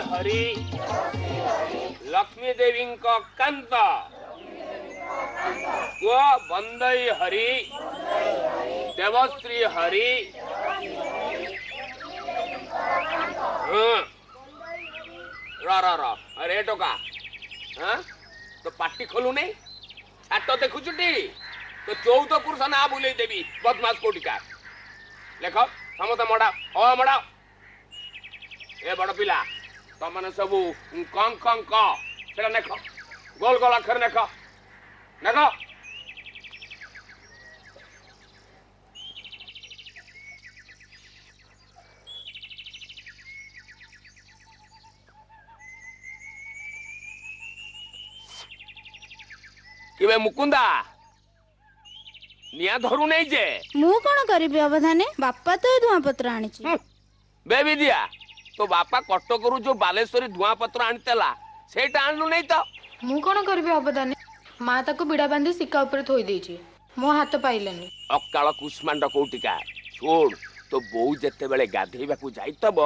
हरि लक्ष्मी देवी कांत को बंदई हरि देवश्री हरि अरे टोका तो पार्टी खोलू नहीं छाट देखुचुटी तो 14 पुरुष ना बुले देवी बदमाश कोटिका लेख समस्त मड़ा ओ मड़ा ए बड़ पिला तुम सबू कंक कंक से नेख गोल गोल अक्षर नेख नेख कि मुकुंदा निया धरू नहीं जे मु कौन करी अवधाने बापा तो धुआ पत्र आनी बेबी दिया तो बापा कटकरू जो बालेश्वरी धुआ पत्र आनीला सेटा आणलु नहीं तो मु कौन करी अवधाने माँ ताको बिड़ा बांधी सिक्का ऊपर थोई देछि मो हाथ पाइलानी अकाल कुष्मांड कोटिका छोड़ तो बो जेते बेले गाधेबा को जाइतब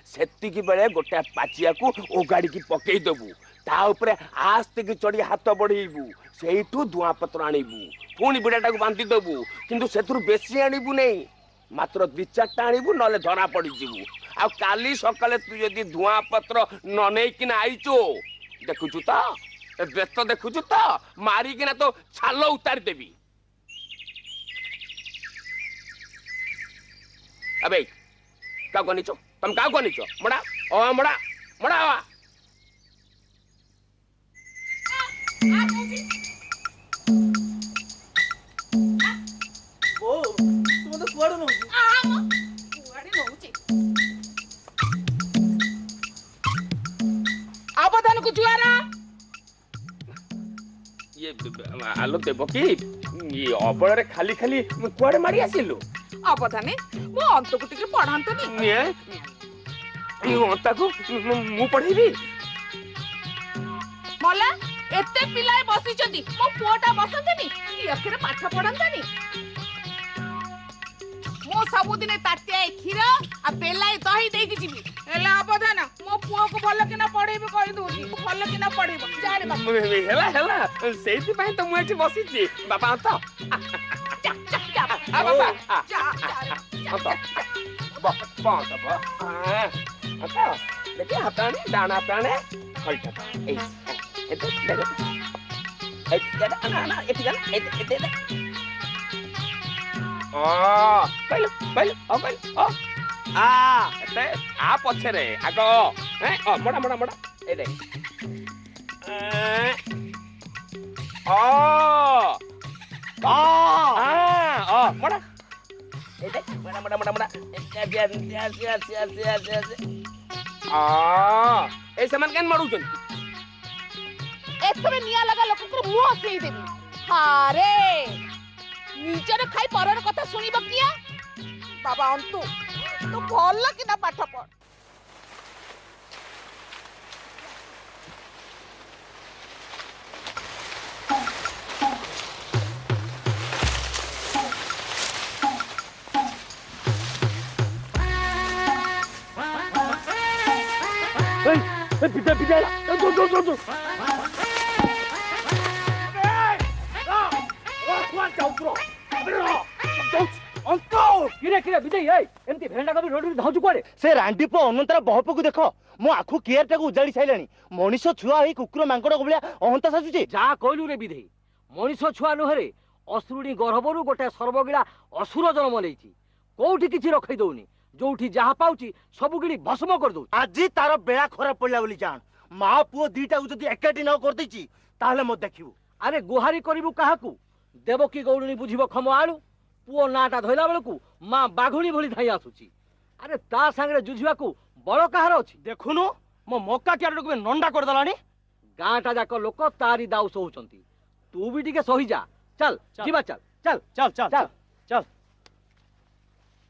सेतिकी बेले गोटे पाचिया को ओगाड़ी की पकई देबू ता ऊपर आस्ते की चढ़ी हाथ बढ़ेबू सेठू धुआ पत्र आणबू पुणी बिड़ाटा को बांधी देबू किंतु सेथुर बेसी आणबू नहीं मात्र 2-4 आणबू नले धरा पड़ी जीवू आ काली सकाले तू यदि धुआ पत्र न नै किना आइचो देखुचु त व्यस्त देखुचु त मारी किना तो छाल उतार देबी अबे का कोनिचो तुम का कोनिचो मड़ा ओ मड़ा मड़ा ओ तुम तो कुआडो नउची कुआडे नउची अवधान को जुआरा ये आलो देबो की ये अबळ रे खाली खाली कुआडे मारी आसिलु अवधाने मो अंत को टिके पढांतनी ये अंत को मु पढेबी मला एते पिलाए बसी चंदी मो पुआटा बसंतनी ई अखरे पाठ पढंतनी मो सब दिन ताटिया खीर आ बेलाए दही देई कि जीवी एला अवधान मो पुआ को भल किना पढेबे कहि दोची भल किना पढेबो जाने बाबू हेला हेला सेति पई तो मु एठी बसी छी बाबा तो आ बाबा देखिए हाथाने दाना हाथाने हल्टा आ पछरे आग मड़ा मड़ा मड़ा ए दे मड़ा ए दे मड़ा मड़ा मड़ा मड़ा ए समान केन मडू छन एथरे निया लगा लोक को मुंह सेई देबी हारे निजर खाई परर कथा सुनिब किया बाबा अंतु तू भल किना पाठ पढ़ पिता पिता दो से रांडी पो अनंतर बहप को देख मो आखु केयर टाको उजाड़ी साइलानी मनीष छुआ होई कुकुर मांकड़ को भलिया अहंता साजुचे जा कहलु रे विधेई मनीष छुआ नहरे असुरुणी गर्भरु गोटे सर्वगिला असुर जन्म लेछि कोठी किछि रखै दउनी जोठी जहा पाउची सब गिणी भस्म कर दउ आज तार बेला खराब पड़ला बोली जान मां पुओ दीटा को जदी एकाटी न कर देछि ताहले मत देखिबू अरे गुहारी करिवु काहाकू देवकी गौडणी बुझिबो खम आलू पुओ नाटा धइला बेलकू मां बाघुणी भली धाई आसुची अरे ता संगे जुझिबा को बड़ कहार अछि देखुनु मो मक्का क्यार को नंडा कर दलानी गांटा जाक लोक तारी दाउ सोहुचंती तू भी टिके सही जा चल जीवा चल चल चल चल चल चल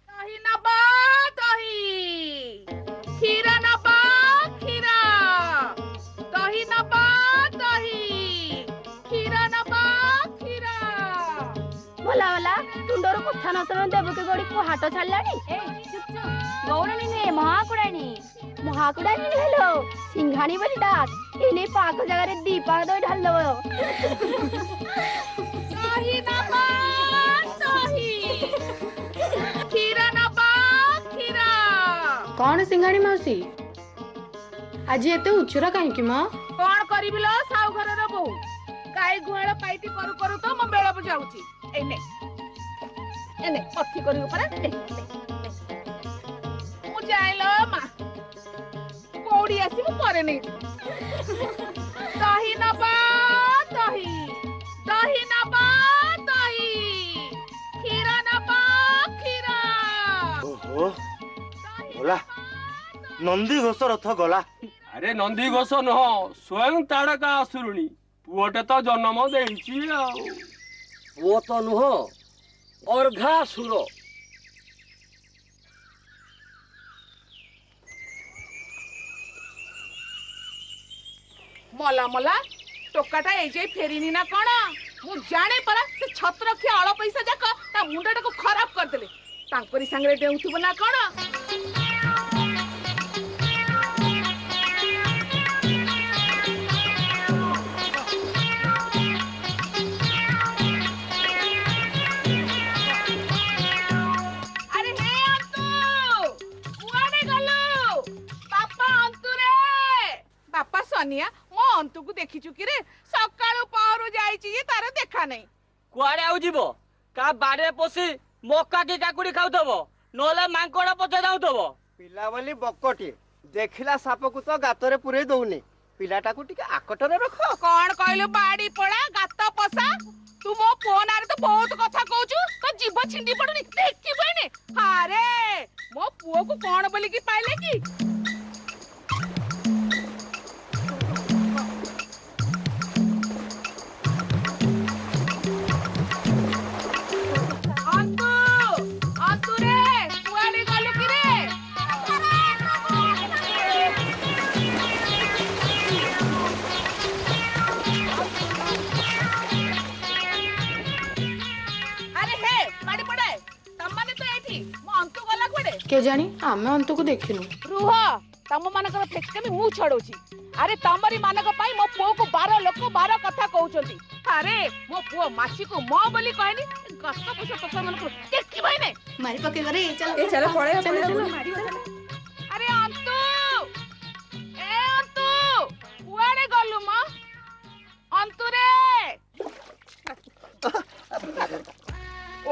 दही नबा दही खीरा नबा खीरा दही नबा दही खीरा नबा खीरा भला भला तुंडर कथा न सुन देवकी गौड़ी को हाट छाड़लानी ए चुप चुप गौड़णी ने महाकुड़ाणी କାହାକୁ ଡାକିଲି ହେଲୋ ସିଂଘାଣି ବୋଲି ଡାକ ଏନେ ପାକ ଜାଗାରେ ଦି ପାକ ଦଇ ଢାଲ ଦବ ଦହି ନବା ଦହି କ୍ଷୀର ନବା କ୍ଷୀର କଣ ସିଂଘାଣି ମାଉସୀ ଆଜି ଏତେ ଉଛୁରା କାହିଁକି ମ କଣ କରିବି ଲୋ ସାଉ ଘରର ବୋଉ ଗାଈ ଗୁହାଳ ପାଇଟି କରୁ କରୁ ତ ମୋ ବେଳ ବୁଝାଉଛି ଏନେ ଏନେ ପଥି କରିବୁ ପରା ମୁଁ ଯାଇଲ ମା କୋଉଠି ଆସିବୁ ପରେ ନେଇ ଦହି ନବା ଦହି ଦହି ନବା ଦହି କ୍ଷୀର ନବା କ୍ଷୀର ଓହୋ ଗଲା ନନ୍ଦୀ ଘୋଷ ରଥ ଗଲା ଆରେ ନନ୍ଦୀ ଘୋଷ ନୁହଁ ସ୍ୱୟଂ ତାଡ଼କା ଆସୁରୁଣି ପୁଅଟେ ତ ଜନ୍ମ ଦେଇଛି ଆଉ ପୁଅ ତ ନୁହଁ ଅର୍ଘାସୁର ମଲା ମଲା ଟୋକାଟା ଏଇ ଯାଇ ଫେରିନି ନା କଣ ମୁଁ ଜାଣେ ପରା ସେ ଛତ୍ରଖିଆ ଅଳ ପଇସା ଯାକ ତା ମୁଣ୍ଡଟାକୁ ଖରାପ କରିଦେଲେ ତାଙ୍କରି ସାଙ୍ଗରେ ଡେଉଁଥିବ ନା କଣ ଆରେ ହେ ଅନ୍ତୁ କୁଆଡେ ଗଲୁ ବାପା ଅନ୍ତୁରେ ବାପା ସନିଆ ମୋ ଅନ୍ତୁକୁ ଦେଖିଛୁ କିରେ ସକାଳୁ ପହରୁ ଯାଇଛି ଯେ ତାର ଦେଖା ନାହିଁ କୁଆଡେ ଆଉ ଯିବ କା ବାଡିରେ ପଶି ମକା କି କାକୁଡି ଖାଉଥିବ ନହେଲେ ମାଙ୍କଡ ପଛେ ଯାଉଥିବ ପିଲା ବୋଲି ବକଟିଏ ଦେଖିଲା ସାପକୁ ତ ଗାତରେ ପୁରେଇ ଦଉନି ପିଲାଟାକୁ ଟିକେ ଆକଟରେ ରଖ କଣ କହିଲୁ ବାଡି ପଳା ଗାତ ପଶା ତୁ ମୋ ପୁଅ ନାଁରେ ତ ବହୁତ କଥା କହୁଛୁ ତ ଜିଭ ଛିଣ୍ଡି ପଡୁନି ଦେଖିବୁ ଏନେ ଆରେ ମୋ ପୁଅକୁ କଣ ବୋଲିକି ପାଇଲେ କି ଅନ୍ତୁ ଅନ୍ତୁରେ କୁଆଡେ ଗଲୁ କିରେ ଆରେ ହେ ବାଡି ପଡେ ତମମାନେ ତ ଏଇଠି ମୋ ଅନ୍ତୁ ଗଲା କୁଆଡେ କେଜାଣି ଆମେ ଅନ୍ତକୁ ଦେଖିନୁ ରୁହ ତମ ମାନଙ୍କର ଫେଚକାମି ମୁଁ ଛଡଉଛି ଆରେ ତମରି ମାନଙ୍କ ପାଇଁ ମୋ ପୁଅକୁ 12 ଲୋକ 12 କଥା କହୁଛନ୍ତି ଆରେ ମୋ ପୁଅ ମାସିକୁ ମ ବୋଲି କହେନି ଗସ୍ତ ପଇସା ଟୋକା ମାନଙ୍କୁ ଦେଖିବ ନେ ମାରି ପକେଇବରେ ଚାଲ ପଳେଇବା ଆରେ ଅନ୍ତୁ ଏ ଅନ୍ତୁ କୁଆଡେ ଗଲୁ ମ ଅନ୍ତୁରେ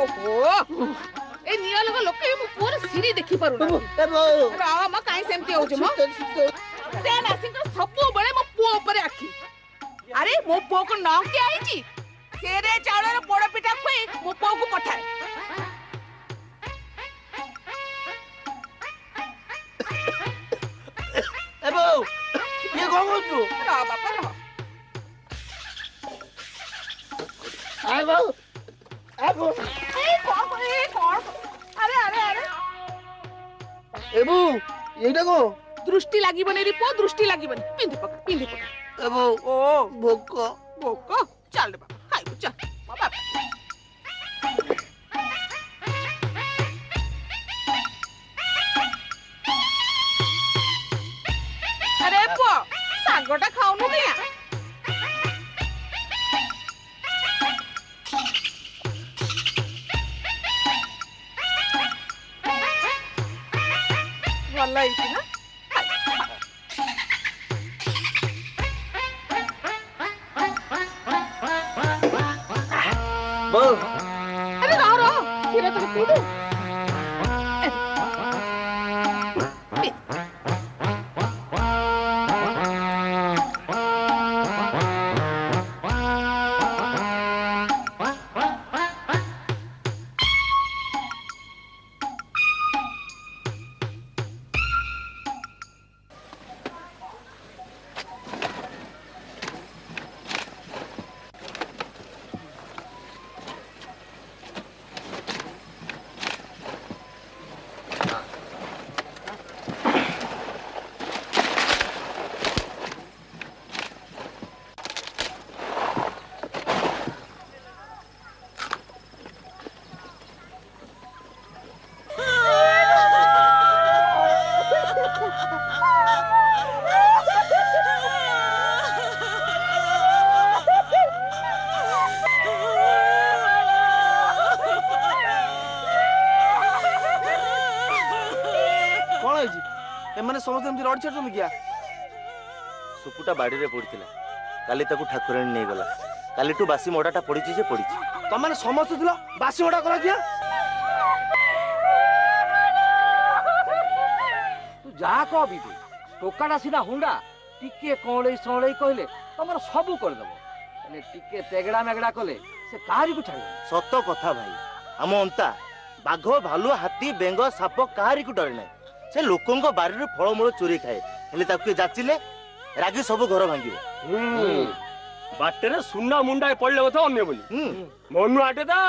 ଓହୋ ଏ ନିଆଲଗ ଲୋକ ମୋ ପୁଅର ସିରି ଦେଖି ପାରୁନା ରହ ମ କାଇଁ ସେମିତି ହଉଛି ମ ସେ ନାସିଙ୍କର ସବୁବେଳେ ମୋ ପୁଅ ଉପରେ ଆଖି ଆରେ ମୋ ପୁଅକୁ ନଙ୍କିଆ ହେଇଛି ସେରେ ଚାଉଳର ପୋଡ ପିଠା ଖୁଇ ମୋ ପୁଅକୁ ପଠାଏ ଇଏ କଣ କରୁଛୁ ରହ ବାପା ରହ କଣ ଆରେ ଆରେ ଆରେ ଏବୁ ଏଇଟା କଣ ଦୃଷ୍ଟି ଲାଗିବନି ରେ ପୁଅ ଦୃଷ୍ଟି ଲାଗିବନି ପିନ୍ଧି ପକା ଏବୁ ଓ ଭୋକ ଭୋକ ଚାଲ ବାପା ଖାଇବୁ ଚାଲ ମୋ ବାପା ଆରେ ପୁଅ ଶାଗଟା ଖାଉନୁ କିଆ ଭଲ ହେଇଛି ନା ବୋଉ ଆରେ ରହ କ୍ଷୀର ତୋର ପିଇବୁ एमाने समस्त एमती रड छाड़छन किया सुपुटा बाड़ी रे पड़िथिला काली ताकू ठाकुराणी नै गला कालीटू बासी मोडाटा पड़िछि जे पड़िछि तमाने समस्त थिलो बासी ओडा करा किया तू जा कह विधि टोकाटा सीधा हुंडा टिके कौड़े सौड़े कहले तमर सबू कर दबो एने टिके तेगड़ा मेगड़ा कले से काहारी को छाड़ी सत कथा भाई हम अंता बाघ भालू हाथी बेंग साप काहारी को डरे नाही से लोकंग बारी रे फळमूल चोरी खाए हेले ताकू जाचिले रागी सब घर भांगियो बाटेरे सुना मुंडा पड़ले तो अन्य बोली मनु आटे दा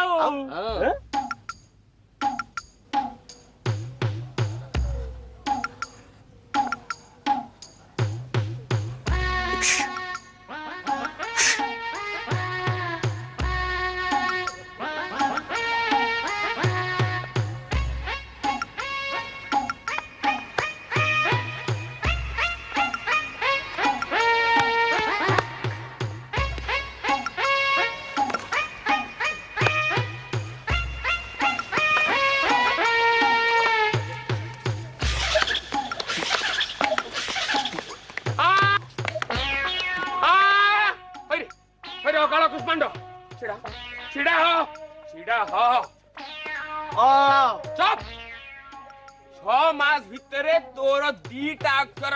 तोर दीटा अक्षर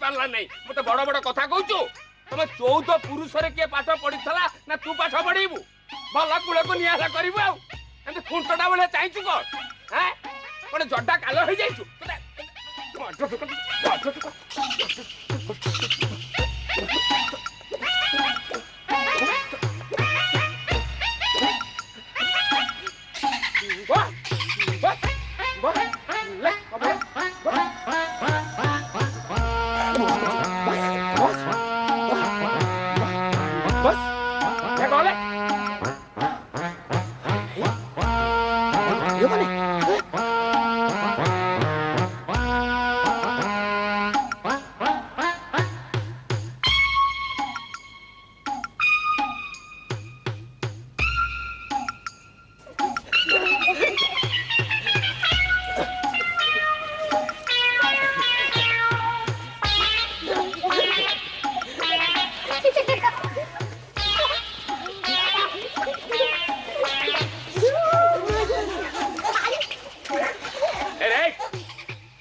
पारा नहीं मत बड़ बड़ कथा कहू तुम 14 पुरुष किए पाठ पढ़ी ना तू पाठ पढ़ेबू भल कूल को निआला करू खुंटटा बेले चाहू कौन कौन जड्डा काल हो जाइछु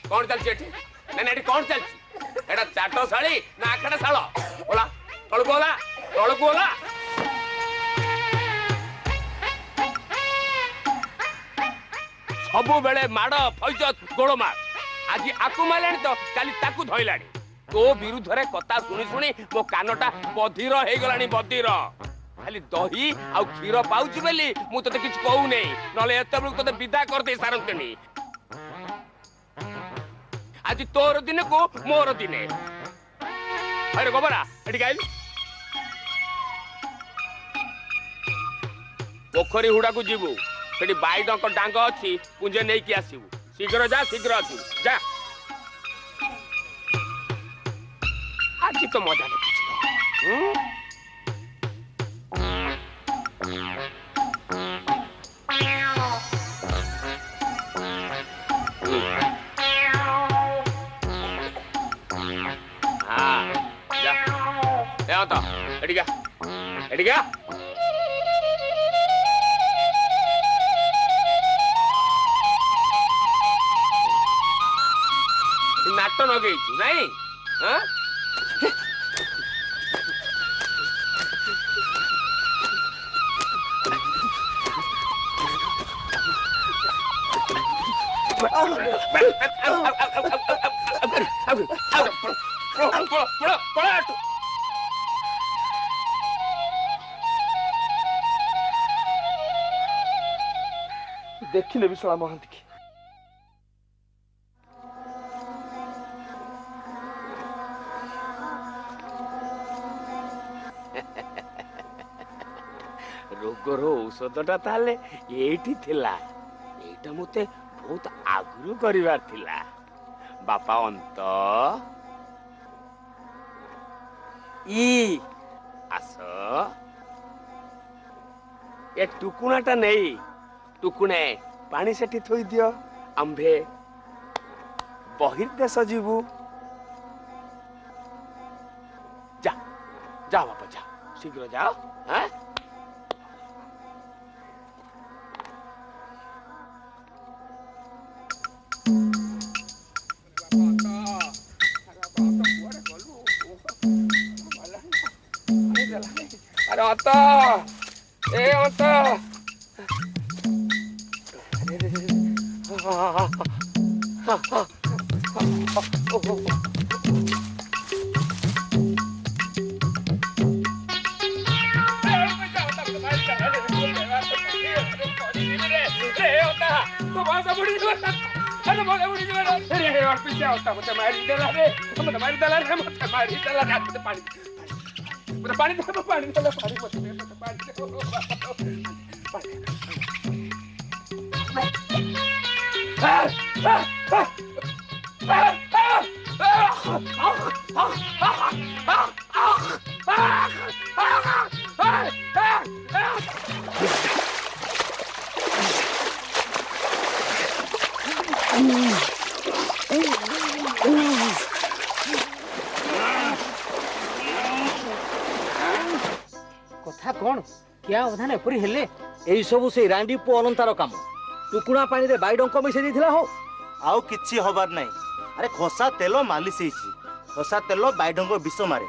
कौन चलती एटी कौन चलती एटा चाटो साड़ी ना आखड़ा साल बोला तलको होला तलको होला सबु बेले माड़ फैजत गोलमार आज आकु मारलानी तो काली ताकू धइलानी तो विरुद्ध रे कथा सुनी सुनी मो कानटा बधिर हे गलानी बधिर खाली दही आ क्षीर पाउची बेली मु तते किछ कहू नै नले एते बेलु तते विदा कर दे सारंतनी आज तोर दिन को मोर दिने अरे गोबरा एटी गाइल पोखरी हुडा को जीवु सेठी बाइड को डांग अछि पुंजे नै कि आसीबु शीघ्र जा शीघ्र आसीबु जा आज तो मजा देखिछ नाट नगेई नहीं हाँ देखिले विशाला महांती की रोगर औषधटा ताले एठी थिला एटा मते बहुत आगुरु करिवार थिला बापा अंत ई आस ए टुकुणाटा नहीं टुकुणे पानी सेठी थोई दियो आंभे बहिर्देश जीवु जा जा बापा जा शीघ्र जाओ हाँ अरे आता ए आता कथा कौन क्या अवधान एपरी हेले एई सबु से रांडी पु अनंतार काम टुकुणा पानी रे बाइडंक मिसे देथिला हो आउ किछि हबार नाही अरे खसा तेल मालिश हेछि खसा तेल बाइडंक विष मारे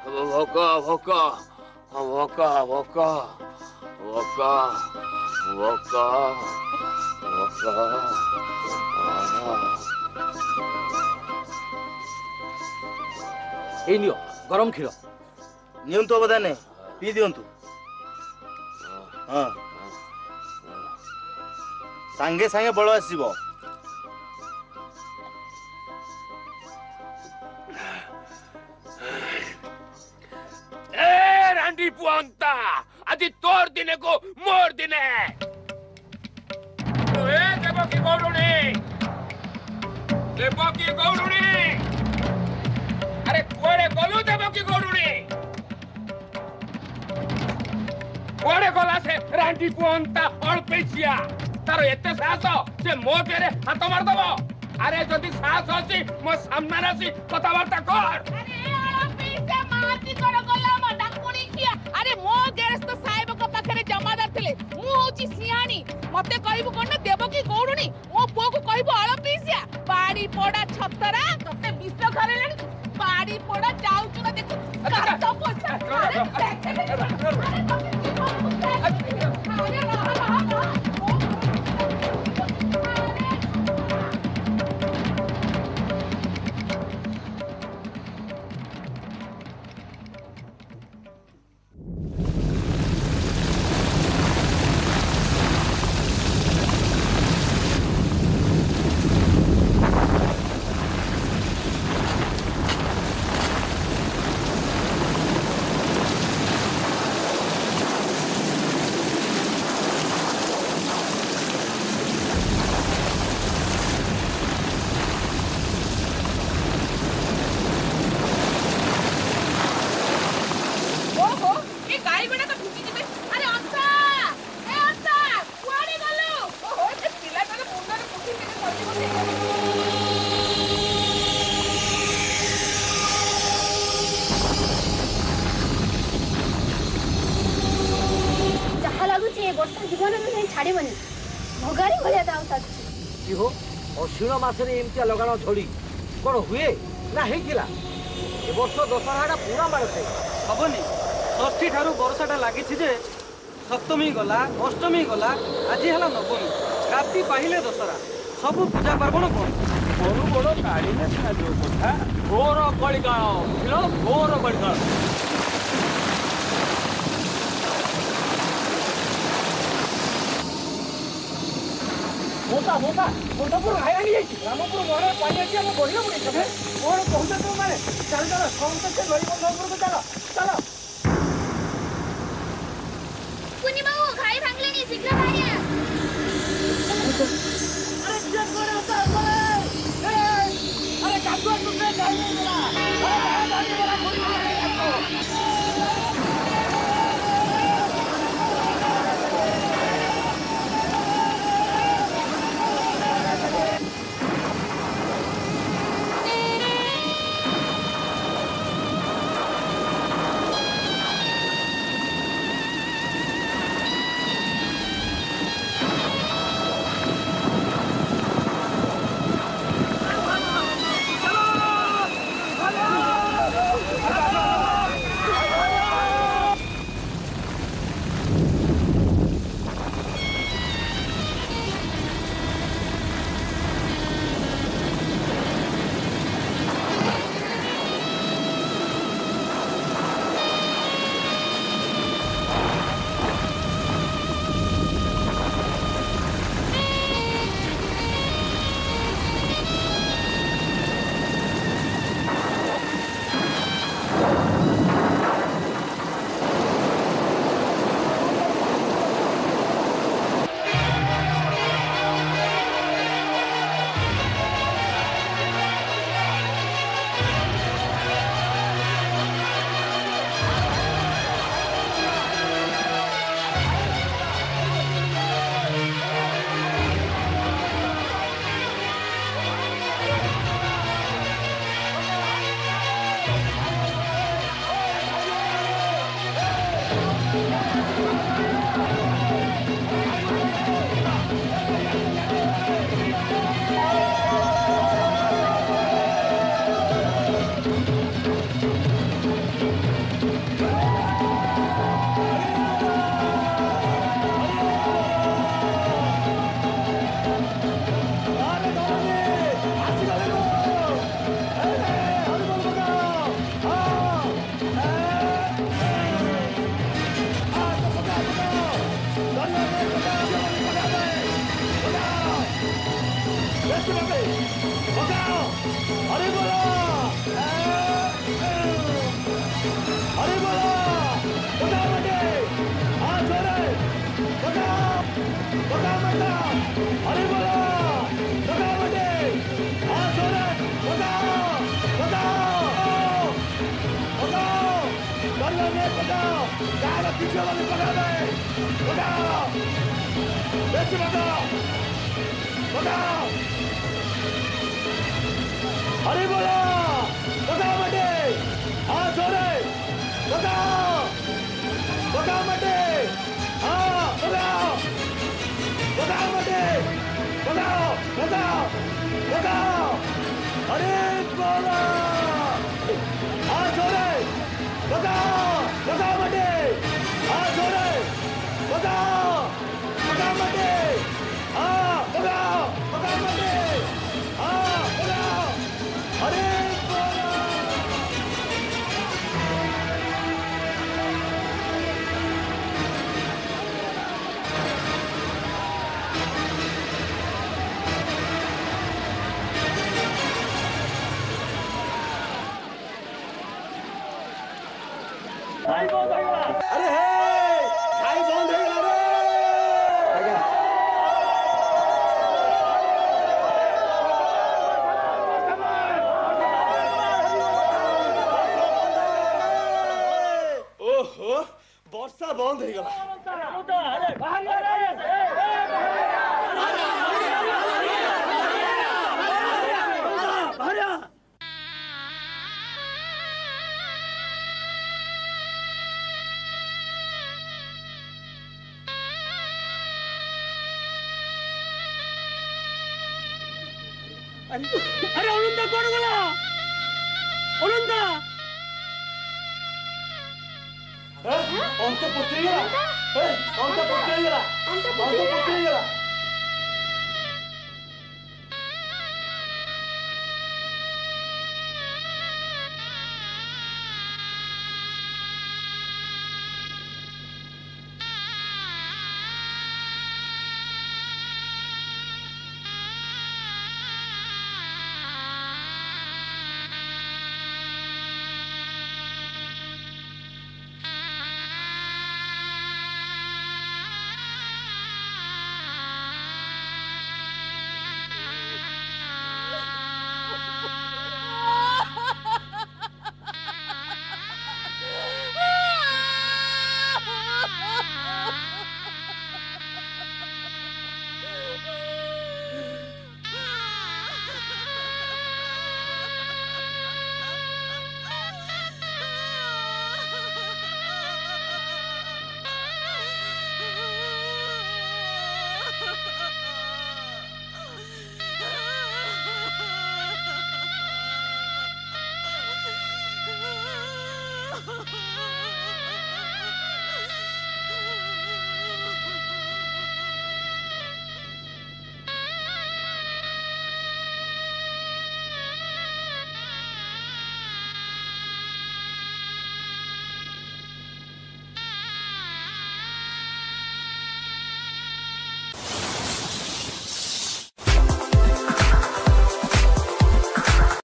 भोक भोक भोक भोक भोक भोक भोक ए नियो गरम खीर नियंतु अवधाने पी दियंतु हाँ सांगे सांगे बल आसीबो ए रांडी पुअंता आदि तोर दिने को मोर दिने ए देवकी गौरुणी अरे कोड़े गलु देवकी गौरुणी कोड़े गला से रांडी पुअंता अल्पेसिया तार एते साहस से मो देरे हाथ मार दबो अरे जदी साहस अछि मो सामने आसी कथाबार्ता कर अरे मो गैरेज तो साहेब को पाखरे जमादार थिले मु होची सियानी मते कहबो कोन देवकी गौरुणी मो पुओ को कहबो अळपीसिया बाड़ी पोड़ा छतरा तते विष घरेलेनी बाड़ी पोड़ा जाउछु ना देखो काट पोछा अश्विन मासरे एमतिया लगाण झड़ी कौन हुए ना हेला ए वर्ष दशहरा पूरा मार खाई हबनी षष्ठी ठारू बरसाटा लगी सप्तमी गला अष्टमी गला आज है नवमी राति पाहिले दशहरा सब पूजा पार्वण बड़ बड़ बड़ गाड़ी में कथा घोर कलिकाल घोर कलिकाल मोटापुर हाईराणी रामपुर मोहर पानी अच्छी आम बढ़िया पड़े मोहर कहते तुम मैंने चल चल समस्त से नई बंध को चल चल कुनी बाबू खाई भांगलेनी शीघ्र भाइया अरे जब करे होता अरे काटवा तुमने जाने वाला अरे जाने वाला कोई अरे बोला बताओ मटे हाँ छोरे बताओ बताओ मटे हाँ बताओ बताओ मटे बताओ बताओ बताओ अरे बोला हाँ छोरे बताओ बताओ मटे हाँ छोरे बताओ बताओ मटे हाँ बताओ बताओ मटे हाँ बताओ अरे अरे हे छाई बंद हो गला रे ओहो वर्षा बंद हो गला अरे अलुंदा कौन गला अलुंदा अंत पहुंच गया अंत पहुंच गया अंत पहुंच गया